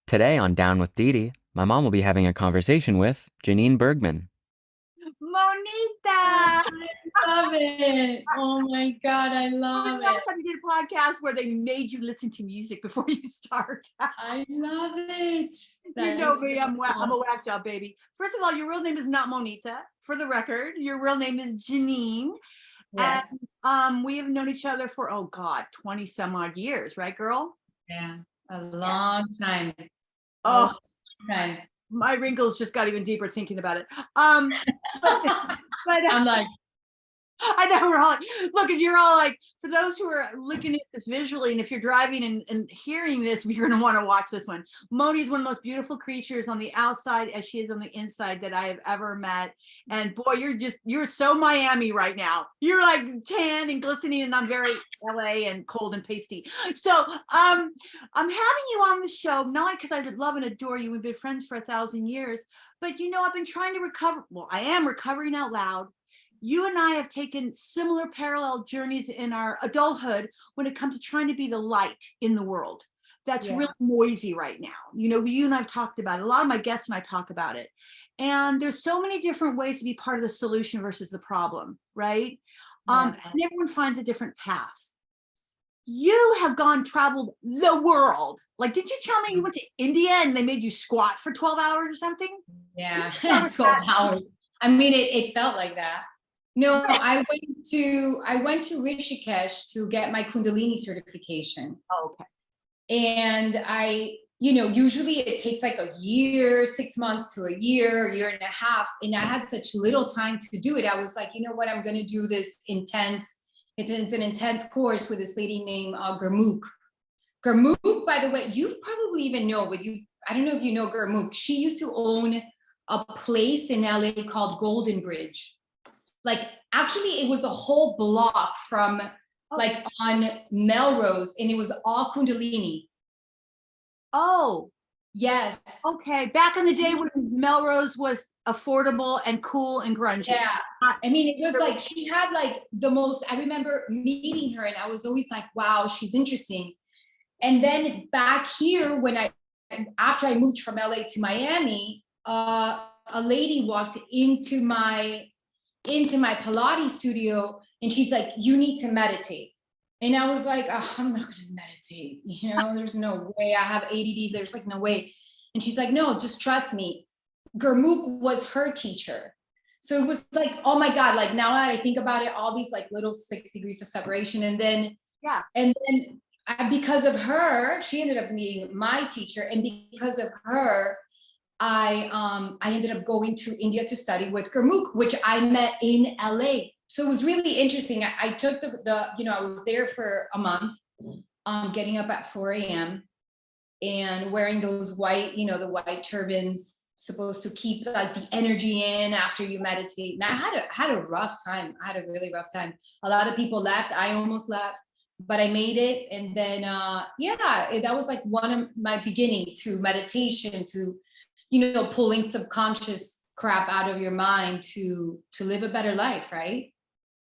Today on Down with Dedee, my mom will be having a conversation with Jeannine Bergmann. Monita! I love it. Oh my God, I When love was the last it. time you did a podcast where they made you listen to music before you start? I love it. You That know is me, so I'm a cool. whack job, baby. First of all, your real name is not Monita. For the record, your real name is Jeannine. Yes. And we have known each other for, 20 some odd years, right, girl? Yeah. A long time. A Oh, long time. my wrinkles just got even deeper thinking about it. But I'm like, I know we're all like, look, and you're all like, for those who are looking at this visually, and if you're driving and hearing this, you're going to want to watch this one. Moni is one of the most beautiful creatures on the outside as she is on the inside that I have ever met. And boy, you're so Miami right now. You're like tan and glistening, and I'm very LA and cold and pasty. So I'm having you on the show, not because I love and adore you. We've been friends for 1,000 years, but I've been trying to recover. Well, I am recovering out loud. You and I have taken similar parallel journeys in our adulthood when it comes to trying to be the light in the world. That's really noisy right now. You and I've talked about it. A lot of my guests and I talk about it. And there's so many different ways to be part of the solution versus the problem, right? And everyone finds a different path. You have traveled the world. Like, did you tell me you went to India and they made you squat for 12 hours or something? yeah, 12 hours. I mean, it felt like that. No, I went to Rishikesh to get my Kundalini certification. Oh, okay. And usually it takes like a year, 6 months to a year and a half. And I had such little time to do it. I was like, you know what, I'm going to do this it's an intense course with this lady named Gurmukh. Gurmukh, by the way, you probably even know, but I don't know if you know Gurmukh. She used to own a place in LA called Golden Bridge. Like, actually, it was a whole block from like on Melrose, and it was all Kundalini. Oh, yes. Okay. Back in the day when Melrose was affordable and cool and grungy. Yeah. I mean, it was like she had like the most. I remember meeting her, and I was always like, wow, she's interesting. And then back here, after I moved from LA to Miami, a lady walked into my Pilates studio, and she's like, you need to meditate. And I was like, I'm not going to meditate. There's no way. I have ADD. There's like no way. And she's like, no, just trust me. Gurmukh was her teacher. So it was like, oh my God, like now that I think about it, all these like little 6 degrees of separation. And then because of her, she ended up being my teacher. And because of her, I ended up going to India to study with Gurmukh, which I met in LA. So it was really interesting. I took I was there for a month, getting up at 4 a.m. and wearing those white, the white turbans, supposed to keep like the energy in after you meditate. And I had a rough time. I had a really rough time. A lot of people left. I almost left, but I made it. And then, that was like one of my beginning to meditation, to pulling subconscious crap out of your mind to live a better life, right?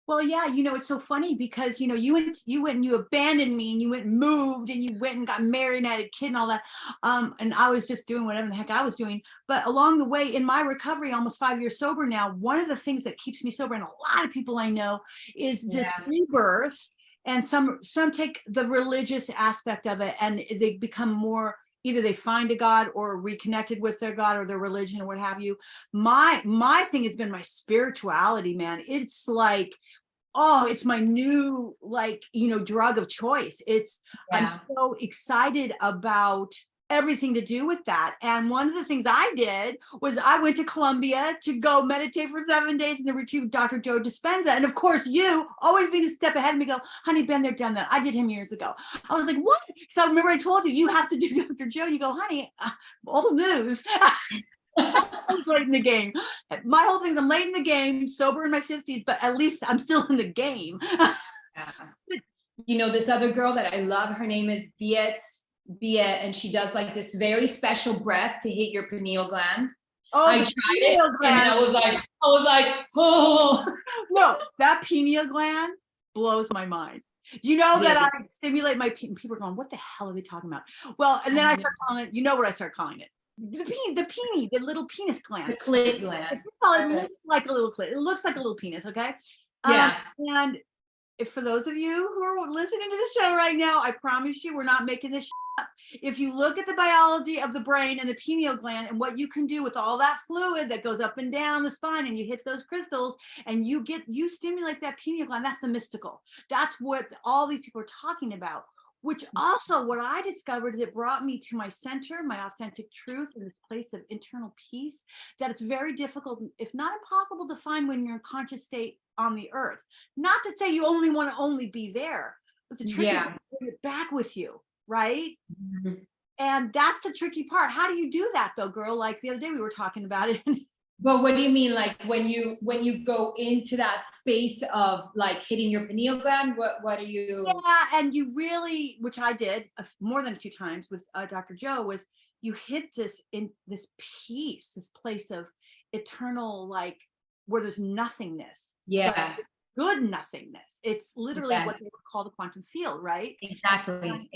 Well, yeah, it's so funny because you went and you abandoned me, and you went and moved, and you went and got married and had a kid and all that. And I was just doing whatever the heck I was doing. But along the way in my recovery, almost 5 years sober now, one of the things that keeps me sober, and a lot of people I know, is this rebirth. And some take the religious aspect of it, and they become more, either they find a God or reconnected with their God or their religion or what have you. My thing has been my spirituality, man. It's like, it's my new, drug of choice. I'm so excited about everything to do with that. And one of the things I did was I went to Colombia to go meditate for 7 days in the retreat with Dr. Joe Dispenza. And of course, you always being a step ahead of me, go, honey, been there, done that. I did him years ago. I was like, what? So I remember I told you have to do Dr. Joe. You go, honey, old news. I'm late in the game. My whole thing is I'm late in the game, sober in my 50s, but at least I'm still in the game. This other girl that I love, her name is Biet, and she does like this very special breath to hit your pineal gland. I tried it, and I was like, oh. No, that pineal gland blows my mind. Do you know that Yeah. I stimulate my people are going, what the hell are they talking about? Well, and then I start calling it, you know what I start calling it? The little penis gland. The clit It gland. looks like a little clit. It looks like a little penis, okay? Yeah. And if for those of you who are listening to the show right now, I promise you we're not making this up. If you look at the biology of the brain and the pineal gland and what you can do with all that fluid that goes up and down the spine and you hit those crystals and you stimulate that pineal gland, that's the mystical. That's what all these people are talking about. Which also what I discovered is it brought me to my center, my authentic truth, and this place of internal peace that it's very difficult, if not impossible, to find when you're in conscious state on the earth. Not to say you only want to only be there, but the trick is to bring it back with you, right? Mhm. And that's the tricky part. How do you do that though, girl? Like the other day we were talking about it. But what do you mean, like when you go into that space of like hitting your pineal gland? What are you? Yeah, and you really, which I did more than a few times with Dr. Joe, was you hit this in this peace, this place of eternal, like where there's nothingness. Yeah. Good nothingness. It's literally Yeah. what they would call the quantum field, right? Exactly.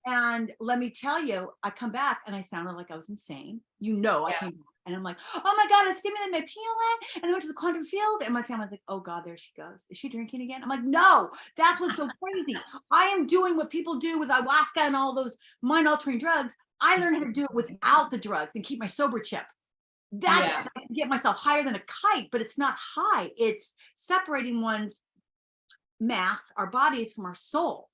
And let me tell you, I come back and I sounded like I was insane. You know, I Yeah. came back and I'm like, oh my God, I stimulated my pineal gland and I went to the quantum field. And my family's like, oh God, there she goes. Is she drinking again? I'm like, no, that's what's so crazy. I am doing what people do with ayahuasca and all those mind altering drugs. I learned how to do it without the drugs and keep my sober chip. That's Yeah. I can get myself higher than a kite, but it's not high. It's separating one's mass, our bodies, from our soul.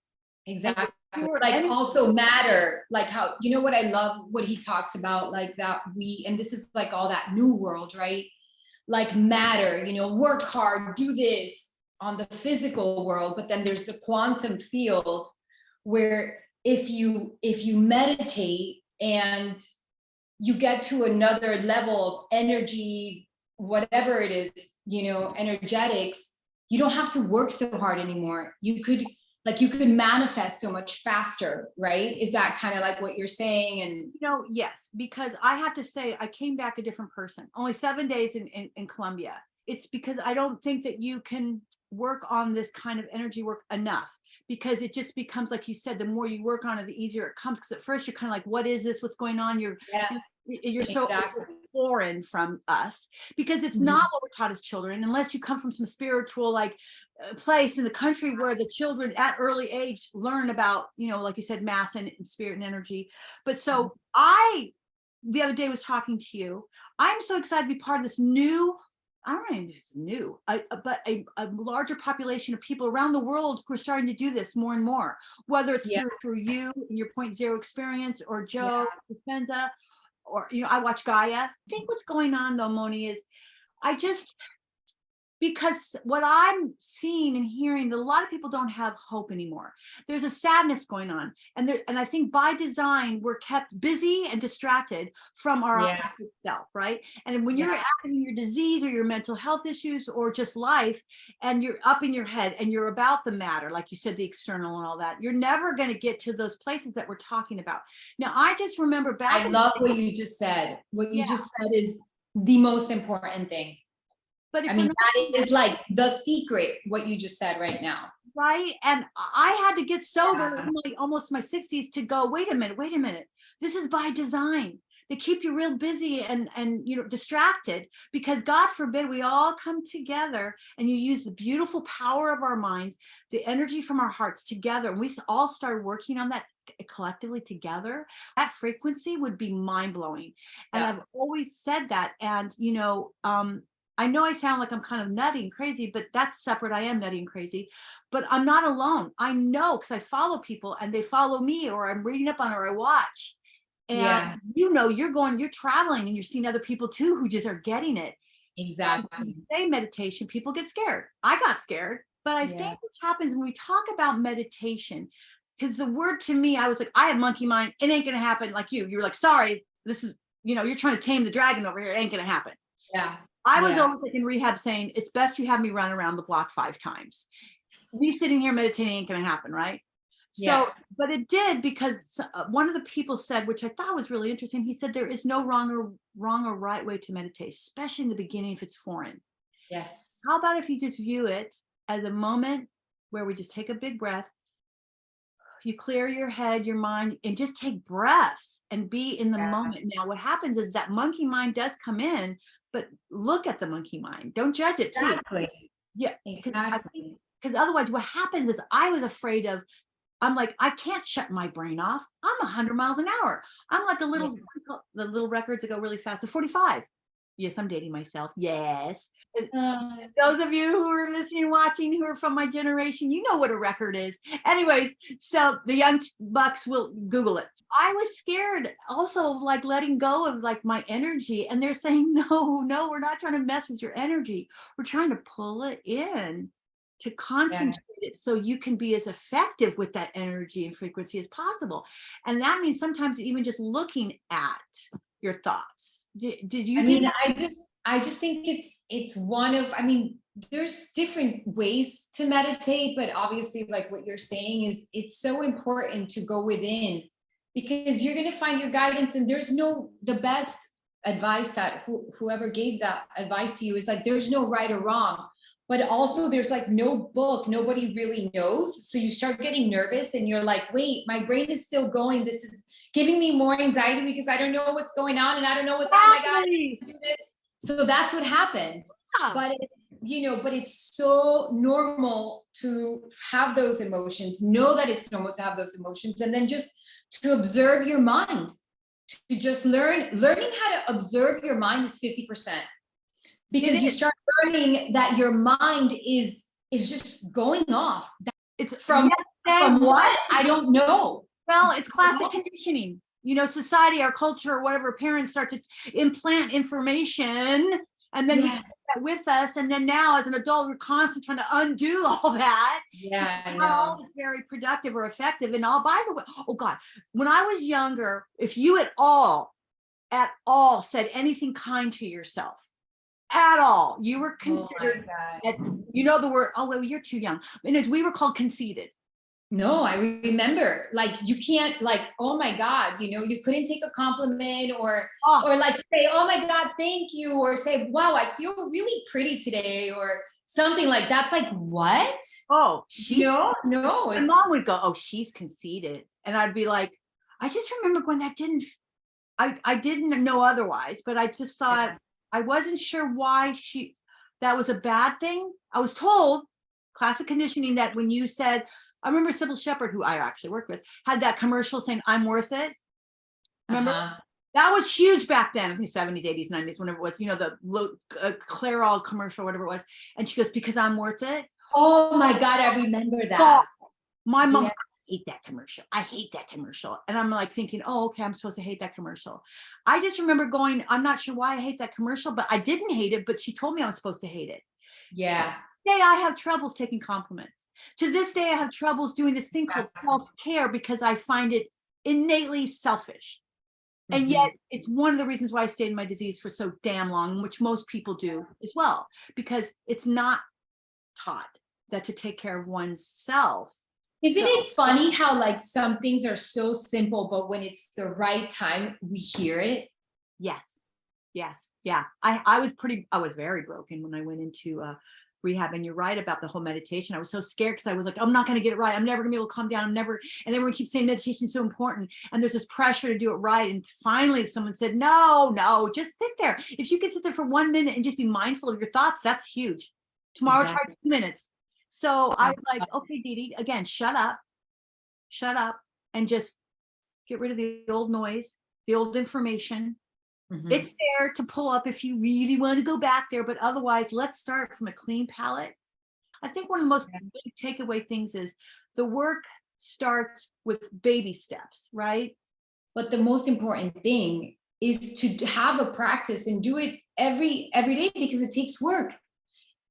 Exactly. Pure Like energy. also matter, like how, you know what I love what he talks about, like that and this is like all that new world, right? Like matter, you know, work hard, do this on the physical world, but then there's the quantum field where if you meditate and you get to another level of energy, whatever it is, you know, energetics, you don't have to work so hard anymore. You could manifest so much faster, right? Is that kind of like what you're saying? And you know, yes, because I have to say I came back a different person. Only 7 days in Colombia. It's because I don't think that you can work on this kind of energy work enough, because it just becomes, like you said, the more you work on it, the easier it comes. Because at first you're kind of like, what is this? What's going on? You're so exactly. foreign from us, because it's Mhm. not what we're taught as children, unless you come from some spiritual like place in the country where the children at early age learn about, you know, like you said, math and spirit and energy. But so the other day was talking to you. I'm so excited to be part of this new, I don't know if it's new, but a larger population of people around the world who are starting to do this more and more, whether it's through you and your point zero experience, or Joe Dispenza, or, you know, I watch Gaia. I think what's going on though, Moni, is because what I'm seeing and hearing, a lot of people don't have hope anymore. There's a sadness going on. And I think by design, we're kept busy and distracted from our authentic self, right? And when you're having your disease or your mental health issues or just life, and you're up in your head and you're about the matter, like you said, the external and all that, you're never going to get to those places that we're talking about. Now, I just remember back. I love what you just said. What you just said is the most important thing. But if that is like the secret, what you just said right now. Right. And I had to get sober in almost my 60s to go, wait a minute. This is by design. They keep you real busy and you know, distracted, because God forbid we all come together and you use the beautiful power of our minds, the energy from our hearts together, and we all start working on that collectively together. That frequency would be mind-blowing. And I've always said that. And you know, I know I sound like I'm kind of nutty and crazy, but that's separate. I am nutty and crazy, but I'm not alone. I know, because I follow people and they follow me, or I'm reading up on it, or I watch. And you know, you're traveling and you're seeing other people too who just are getting it. Exactly. When you say meditation, people get scared. I got scared, but I think what happens when we talk about meditation, because the word to me, I was like, I have monkey mind. It ain't going to happen. Like you're like, sorry, this is, you know, you're trying to tame the dragon over here. It ain't going to happen. Yeah. I was always like in rehab saying, it's best you have me run around the block 5 times. Me sitting here meditating ain't going to happen, right? So, but it did, because one of the people said, which I thought was really interesting, he said, there is no wrong or right way to meditate, especially in the beginning if it's foreign. Yes. How about if you just view it as a moment where we just take a big breath. You clear your head, your mind, and just take breaths and be in the moment. Now, what happens is that monkey mind does come in, but look at the monkey mind. Don't judge it too. Exactly. Yeah, Exactly. because otherwise what happens is I was afraid of, I'm like, I can't shut my brain off. I'm 100 miles an hour. I'm like a little, the little records that go really fast, the 45. Yes, I'm dating myself. Yes. Those of you who are listening, watching, who are from my generation, you know what a record is. Anyways, so the young bucks will Google it. I was scared also of like letting go of like my energy. And they're saying, no, we're not trying to mess with your energy. We're trying to pull it in to concentrate it so you can be as effective with that energy and frequency as possible. And that means sometimes even just looking at your thoughts. Did you do that? I just think it's one of, I mean, there's different ways to meditate, but obviously like what you're saying is it's so important to go within, because you're going to find your guidance, and there's the best advice that whoever gave that advice to you is like, there's no right or wrong, but also there's like no book, nobody really knows. So you start getting nervous and you're like, wait, my brain is still going. This is giving me more anxiety because I don't know what's going on and I don't know what's, oh my God, I need to do this. So that's what happens. Yeah. But but it's so normal to have those emotions. Know that it's normal to have those emotions, and then just to observe your mind. To just learning how to observe your mind is 50%, because you start learning that your mind is just going off. It's from what? I don't know. Well, it's classic conditioning. Society, our culture, or whatever, parents start to implant information, and then we take that with us. And then now as an adult, we're constantly trying to undo all that. Yeah, I know. Not all is very productive or effective. And all, by the way, oh God, when I was younger, if you at all said anything kind to yourself, at all, you were considered, the word, oh, well, you're too young. And we were called conceited. No, I remember, like, you can't, like, oh my God, you couldn't take a compliment or like say, oh my God, thank you. Or say, wow, I feel really pretty today, or something like that's like, what? Oh, no. My mom would go, oh, she's conceited. And I'd be like, I just remember when that I didn't know otherwise, but I just thought, I wasn't sure why that was a bad thing. I was told, classic conditioning, that when you said, I remember Sybil Shepherd, who I actually worked with, had that commercial saying, I'm worth it. Remember? That was huge back then, in the 70s, 80s, 90s, whenever it was, the Clairol commercial, whatever it was. And she goes, because I'm worth it. Oh my God, I remember that. My mom, I hate that commercial. I hate that commercial. And I'm like thinking, oh, okay, I'm supposed to hate that commercial. I just remember going, I'm not sure why I hate that commercial, but I didn't hate it, but she told me I was supposed to hate it. Yeah. Today I have troubles taking compliments. To this day, I have troubles doing this thing called self-care, because I find it innately selfish. And yet it's one of the reasons why I stayed in my disease for so damn long, which most people do as well, because it's not taught that to take care of oneself. Isn't it funny how like some things are so simple, but when it's the right time, we hear it? Yes. Yeah. I was very broken when I went into rehab. And you're right about the whole meditation. I was so scared because I was like, I'm not going to get it right. I'm never gonna be able to calm down. And everyone keeps saying meditation is so important. And there's this pressure to do it right. And finally someone said, no, just sit there. If you can sit there for 1 minute and just be mindful of your thoughts, that's huge. Tomorrow, try 2 minutes. So I was like, okay, Dedee, again, shut up and just get rid of the old noise, the old information. It's there to pull up if you really want to go back there, but otherwise, let's start from a clean palette. I think one of the most big takeaway things is the work starts with baby steps, right? But the most important thing is to have a practice and do it every day, because it takes work.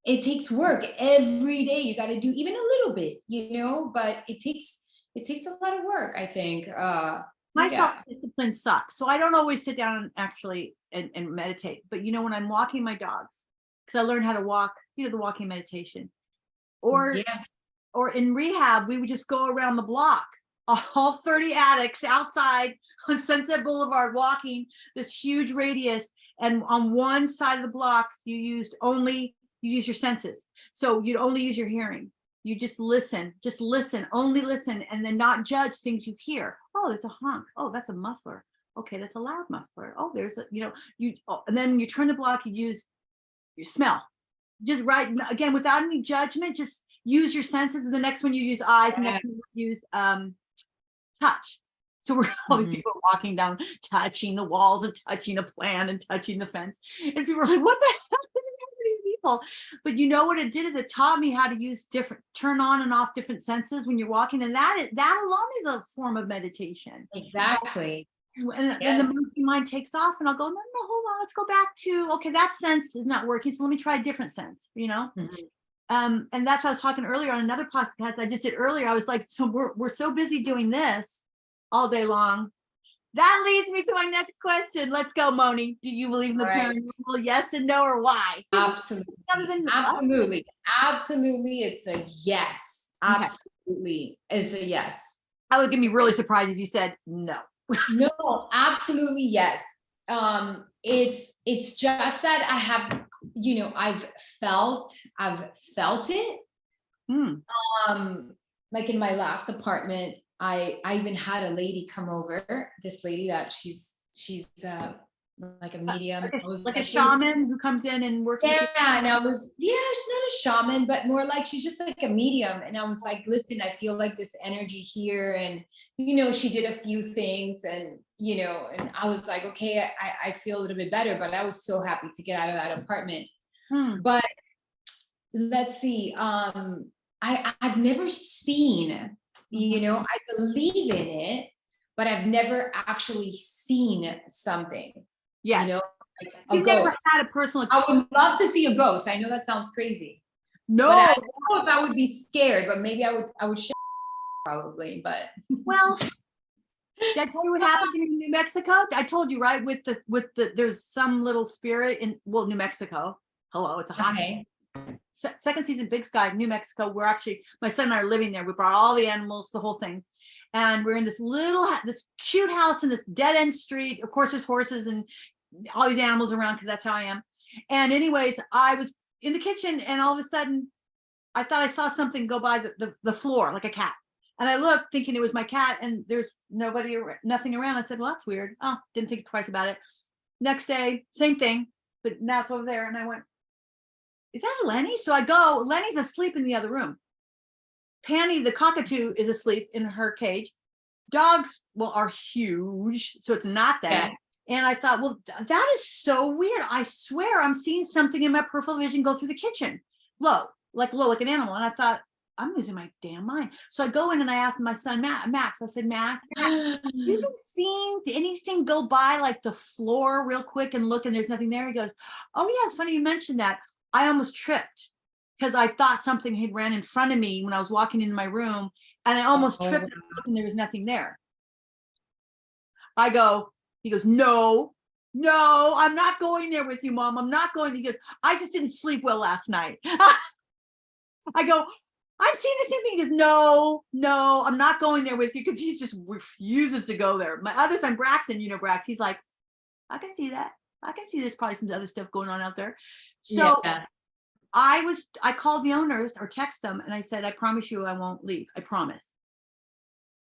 It takes work every day. You got to do even a little bit, but it takes a lot of work, I think. My self-discipline sucks. So I don't always sit down and actually and meditate. But when I'm walking my dogs, because I learned how to walk, the walking meditation. Or in rehab, we would just go around the block, all 30 addicts outside on Sunset Boulevard, walking this huge radius. And on one side of the block, you use your senses. So you'd only use your hearing. You just listen, only listen, and then not judge things you hear. Oh, there's a honk. Oh, that's a muffler. Okay, that's a loud muffler. Oh, there's a, and then when you turn the block, you use your smell. Just right again, without any judgment, just use your senses. And the next one you use eyes, and next one you use touch. So we're all these people walking down, touching the walls and touching a plan and touching the fence. And people are like, what the hell is happening to people? But you know what it did is it taught me how to use turn on and off different senses when you're walking. And that alone is a form of meditation. Exactly. And the monkey mind takes off, and I'll go, no, hold on, let's go back to, okay, that sense is not working. So let me try a different sense, and that's what I was talking earlier on another podcast I just did earlier. I was like, so we're so busy doing this all day long. That leads me to my next question. Let's go, Moni. Do you believe in the paranormal? Yes and no, or why? Absolutely. Absolutely. It's a yes. Absolutely. It's a yes. I would be really surprised if you said no. No, absolutely yes. It's just that I have, I've felt it. Like in my last apartment, I even had a lady come over. This lady that she's like a medium. Like a shaman who comes in and works. Yeah, and she's not a shaman, but more like she's just like a medium. And I was like, listen, I feel like this energy here, and she did a few things, and and I was like, okay, I feel a little bit better, but I was so happy to get out of that apartment. But let's see, I've never seen, I believe in it, but I've never actually seen something. Yeah. Like you've never had a personal experience. I would love to see a ghost. I know that sounds crazy. No. But I don't know if I would be scared, but maybe I would share probably, but. Well, did I tell you what happened in New Mexico? I told you, right? With the there's some little spirit in, New Mexico. Hello, it's a hot. Okay. Second season, Big Sky, New Mexico. We're actually, my son and I are living there. We brought all the animals, the whole thing. And we're in this this cute house in this dead end street. Of course, there's horses and all these animals around because that's how I am. And anyways, I was in the kitchen, and all of a sudden, I thought I saw something go by the floor like a cat. And I looked thinking it was my cat, and there's nothing around. I said, well, that's weird. Oh, didn't think twice about it. Next day, same thing, but now it's over there. And I went, is that Lenny? So I go, Lenny's asleep in the other room. Panny, the cockatoo, is asleep in her cage. Dogs, are huge, so it's not that. Yeah. And I thought, well, that is so weird. I swear I'm seeing something in my peripheral vision go through the kitchen. Low, like an animal. And I thought, I'm losing my damn mind. So I go in and I asked my son, Max, I said, Max, you've been seeing anything go by like the floor real quick and look, and there's nothing there? He goes, oh yeah, it's funny you mentioned that. I almost tripped because I thought something had ran in front of me when I was walking into my room, and I almost tripped and there was nothing there. He goes, no, I'm not going there with you, Mom. I'm not going. He goes, I just didn't sleep well last night. I go, I've seen the same thing. He goes, no, I'm not going there with you, because he just refuses to go there. My other son, Braxton, Brax, he's like, I can see that. I can see there's probably some other stuff going on out there. So yeah. I called the owners or text them, and I said, I promise you I won't leave. I promise.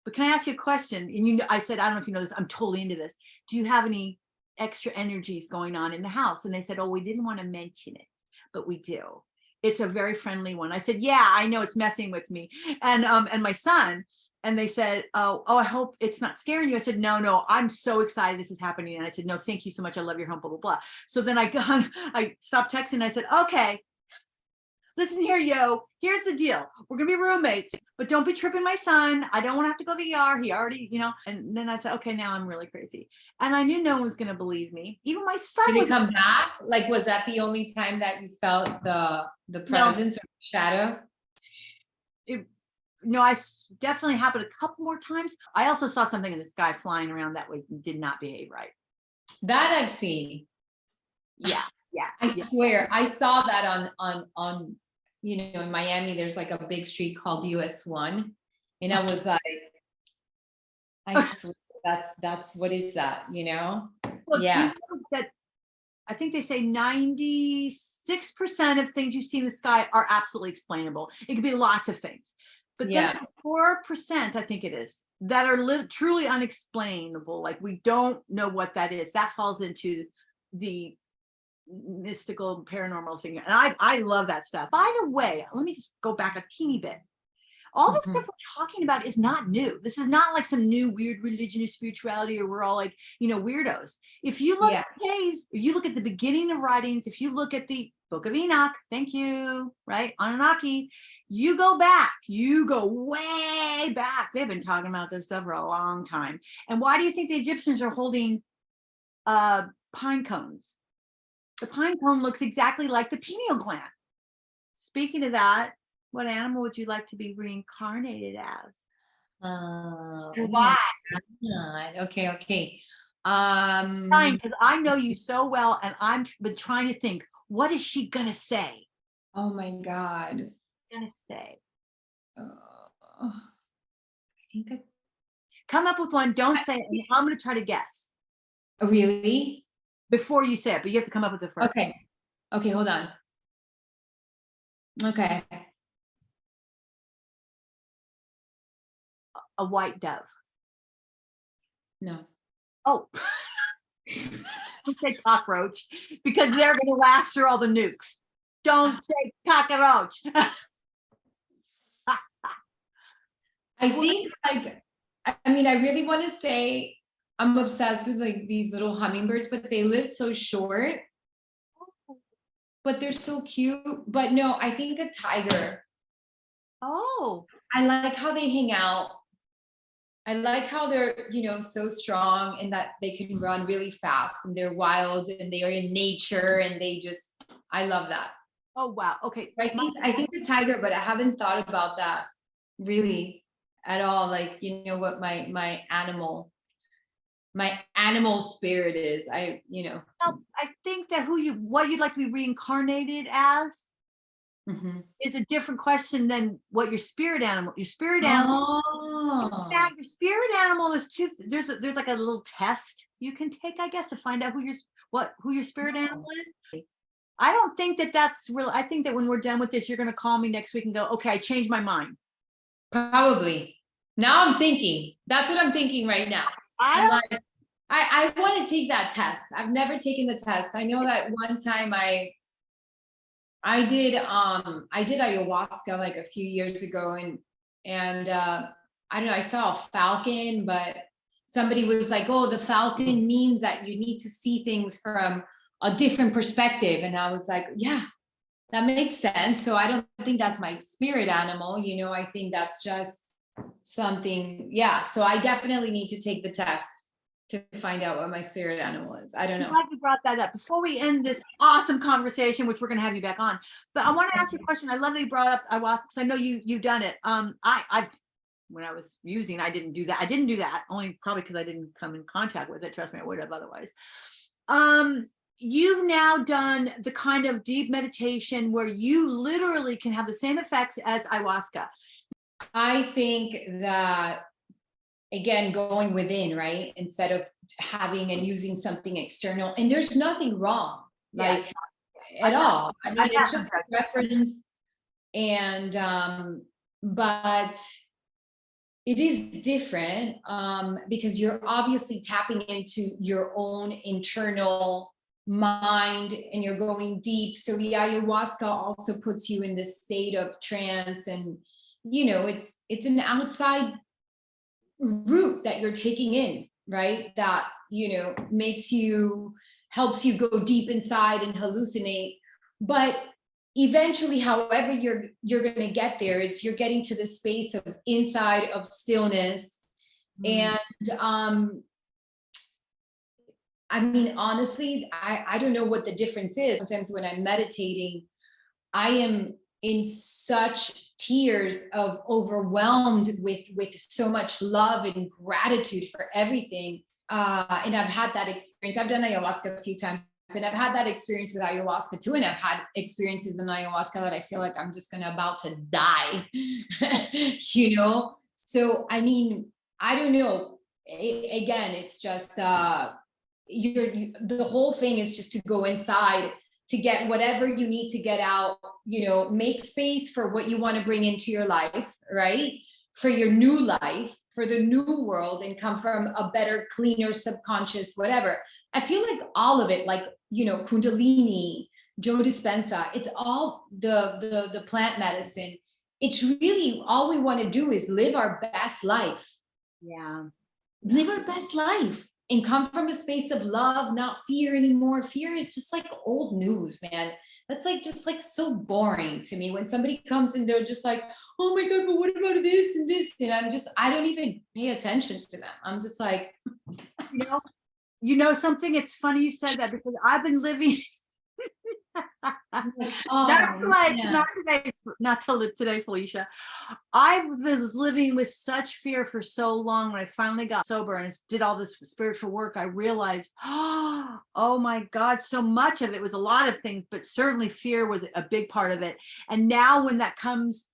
But can I ask you a question? And I said, I don't know if you know this. I'm totally into this. Do you have any extra energies going on in the house? And they said, oh, we didn't want to mention it, but we do. It's a very friendly one. I said, yeah, I know it's messing with me. And my son, and they said, oh, I hope it's not scaring you. I said, no, I'm so excited this is happening. And I said, no, thank you so much. I love your home, blah, blah, blah. So then I stopped texting. And I said, okay, listen here, here's the deal. We're going to be roommates, but don't be tripping my son. I don't want to have to go to the ER. He already, and then I said, okay, now I'm really crazy. And I knew no one was going to believe me. Even my son. Did he come back? Like, was that the only time that you felt the presence or shadow? I definitely happened a couple more times. I also saw something in the sky flying around that did not behave right. That I've seen. Yeah. I swear, I saw that on in Miami, there's like a big street called US 1. And I was like, I swear that's what is that, Well, yeah. That I think they say 96% 6% of things you see in the sky are absolutely explainable. It could be lots of things. But then 4%, I think it is, that are truly unexplainable. Like we don't know what that is. That falls into the mystical, paranormal thing. And I love that stuff. By the way, let me just go back a teeny bit. All the stuff we're talking about is not new. This is not like some new weird religion or spirituality, or we're all like, weirdos. If you look at caves, if you look at the beginning of writings, if you look at the Book of Enoch, thank you, right? Anunnaki, you go way back. They've been talking about this stuff for a long time. And why do you think the Egyptians are holding pine cones? The pine cone looks exactly like the pineal gland. Speaking of that, what animal would you like to be reincarnated as? Why? Okay. Because I know you so well, and I'm been trying to think, what is she gonna say? Oh my God. Gonna say? I think Come up with one. Don't say it. I'm gonna try to guess. Oh, really? Before you say it, but you have to come up with it first. Okay, hold on. Okay. A white dove. No. Oh. Don't say cockroach, because they're going to last through all the nukes. Don't say cockroach. I think I really want to say I'm obsessed with like these little hummingbirds, but they live so short. But they're so cute. But no, I think a tiger. Oh. I like how they hang out. I like how they're, so strong, and that they can run really fast, and they're wild, and they are in nature, and I love that. Oh, wow. Okay. I think the tiger, but I haven't thought about that really at all. Like, what my animal spirit is. Well, I think that what you'd like to be reincarnated as is a different question than what your spirit animal. Your spirit animal. Oh. In fact, your spirit animal is there's like a little test you can take, I guess, to find out who your spirit animal is. I don't think that's real. I think that when we're done with this, you're going to call me next week and go, okay, I changed my mind. Probably. Now I'm thinking. That's what I'm thinking right now. I want to take that test. I've never taken the test. I know that one time I did ayahuasca like a few years ago, and I don't know, I saw a falcon, but somebody was like, oh, the falcon means that you need to see things from a different perspective. And I was like, yeah, that makes sense. So I don't think that's my spirit animal. I think that's just something. Yeah. So I definitely need to take the test to find out what my spirit animal is. I don't know. I'm glad you brought that up. Before we end this awesome conversation, which we're going to have you back on, but I want to ask you a question. I love that you brought up ayahuasca, because I know you've done it. I when I was using, I didn't do that. I didn't do that only probably because I didn't come in contact with it. Trust me, I would have otherwise. You've now done the kind of deep meditation where you literally can have the same effects as ayahuasca. I think that, again, going within, right? Instead of having and using something external, and there's nothing wrong, at all. I mean, it's just a reference, and but it is different because you're obviously tapping into your own internal mind, and you're going deep. So the ayahuasca also puts you in this state of trance, and it's an outside route that you're taking in, right? That helps you go deep inside and hallucinate. But eventually, however you're going to get there, is you're getting to the space of inside of stillness. And I mean, honestly, I don't know what the difference is. Sometimes when I'm meditating, I am in such tears of overwhelmed with so much love and gratitude for everything. And I've had that experience. I've done ayahuasca a few times, and I've had that experience with ayahuasca too. And I've had experiences in ayahuasca that I feel like I'm just about to die, So, I mean, I don't know. Again, it's just, the whole thing is just to go inside to get whatever you need to get out, you know, make space for what you want to bring into your life, right? For your new life, for the new world, and come from a better, cleaner subconscious, whatever. I feel like all of it, like, you know, Kundalini, Joe Dispenza, it's all the plant medicine. It's really all we want to do is live our best life. Yeah. Live our best life and come from a space of love, not fear anymore. Fear is just like old news, man. That's like just like so boring to me when somebody comes and they're just like, oh my God, but what about this and this? And I don't even pay attention to them. I'm just like, You know something? It's funny you said that, because I've been living. That's like yeah. not till today, Felicia. I was living with such fear for so long. When I finally got sober and did all this spiritual work, I realized, oh my God, so much of it was a lot of things, but certainly fear was a big part of it. And now when that comes,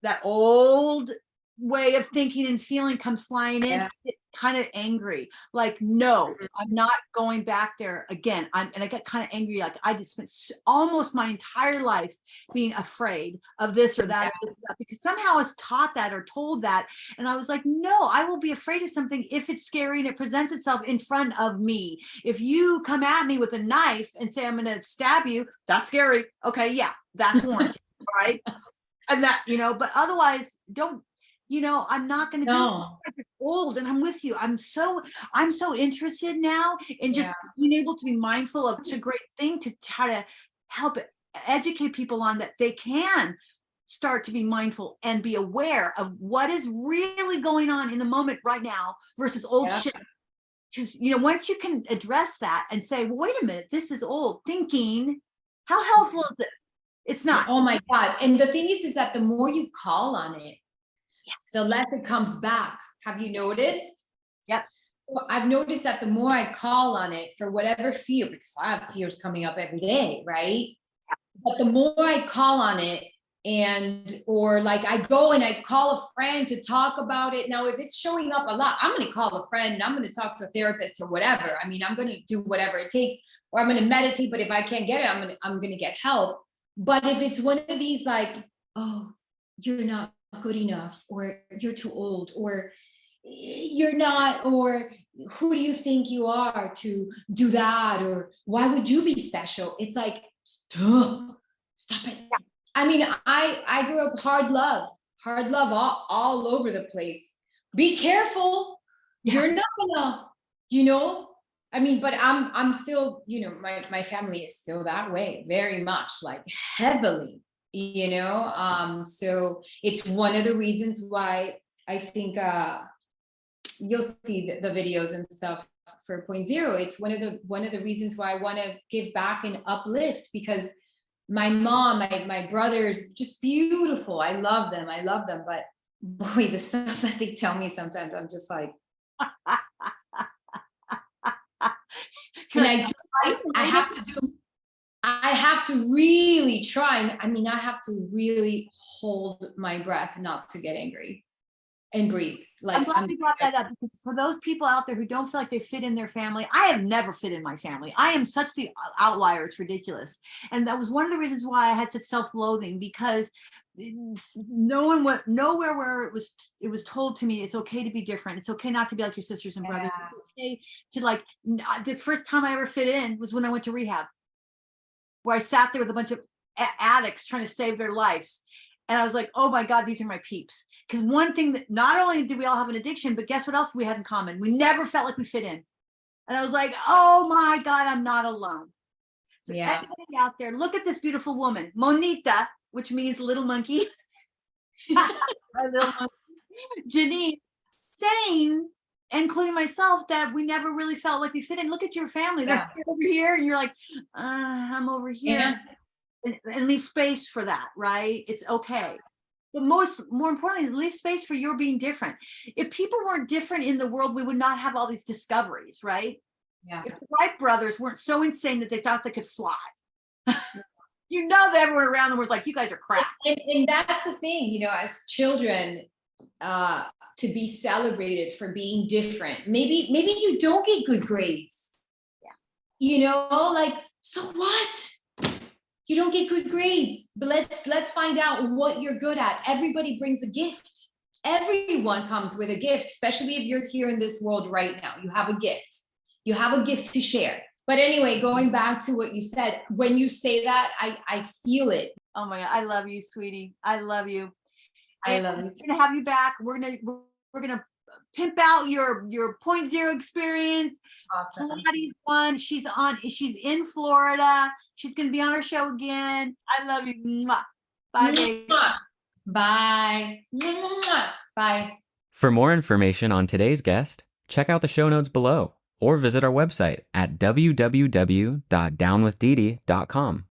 that old way of thinking and feeling comes flying in, it's kind of angry. Like, no, I'm not going back there again. And I get kind of angry. Like, I just spent almost my entire life being afraid of this or that, because somehow I was taught that or told that. And I was like, no, I will be afraid of something if it's scary and it presents itself in front of me. If you come at me with a knife and say, I'm going to stab you, that's scary. Okay. Yeah, that's warranted. Right. And that, but otherwise don't, I'm not going to do it. It's old, and I'm with you. I'm so interested now in just being able to be mindful of. It's a great thing to try to help educate people on, that they can start to be mindful and be aware of what is really going on in the moment right now versus old shit. Because, once you can address that and say, well, wait a minute, this is old thinking. How helpful is this? It's not. Oh my God. And the thing is that the more you call on it, the less it comes back. Have you noticed? Yep. Well, I've noticed that the more I call on it for whatever fear, because I have fears coming up every day, right? But the more I call on it, or like I go and I call a friend to talk about it. Now, if it's showing up a lot, I'm going to call a friend and I'm going to talk to a therapist or whatever. I mean, I'm going to do whatever it takes, or I'm going to meditate. But if I can't get it, I'm going to get help. But if it's one of these, like, oh, you're not good enough, or you're too old, or you're not, or who do you think you are to do that, or why would you be special? It's like, stop it. I mean, I grew up hard love all over the place. Be careful. You're not gonna, I mean, but I'm still, my family is still that way, very much, like heavily, so it's one of the reasons why I think you'll see the videos and stuff for Point Zero. It's one of the reasons why I want to give back and uplift, because my mom, my brothers, just beautiful. I love them. But boy, the stuff that they tell me sometimes, I'm just like, and I have to really try. I mean, I have to really hold my breath not to get angry and breathe. Like, I'm glad you brought that up, because for those people out there who don't feel like they fit in their family, I have never fit in my family. I am such the outlier. It's ridiculous. And that was one of the reasons why I had such self-loathing, because no one went nowhere where it was told to me, it's okay to be different. It's okay not to be like your sisters and brothers. It's okay to, like, the first time I ever fit in was when I went to rehab, where I sat there with a bunch of addicts trying to save their lives. And I was like, oh my God, these are my peeps. Because one thing that not only did we all have an addiction, but guess what else we had in common? We never felt like we fit in. And I was like, oh my God, I'm not alone. So everybody out there, look at this beautiful woman, Monita, which means little monkey. Little monkey. Jeannine, saying, including myself, that we never really felt like we fit in. Look at your family. They're over here, and you're like, I'm over here. And leave space for that, right? It's okay. But more importantly, leave space for your being different. If people weren't different in the world, we would not have all these discoveries, right? Yeah. If the Wright brothers weren't so insane that they thought they could fly, that everyone around them was like, you guys are crap. And that's the thing, as children, to be celebrated for being different. Maybe you don't get good grades. Yeah. Like, so what? you don't get good grades. But let's find out what you're good at. Everybody brings a gift. Everyone comes with a gift, especially if you're here in this world right now. You have a gift. You have a gift to share. But anyway, going back to what you said, when you say that, I feel it. Oh my God, I love you, sweetie. I love you. I love you. We're gonna have you back. We're gonna pimp out your point zero experience. Awesome. Pilates one. She's in Florida. She's gonna be on our show again. I love you. Mwah. Bye, baby. Bye. Bye. For more information on today's guest, check out the show notes below or visit our website at www.downwithdedee.com.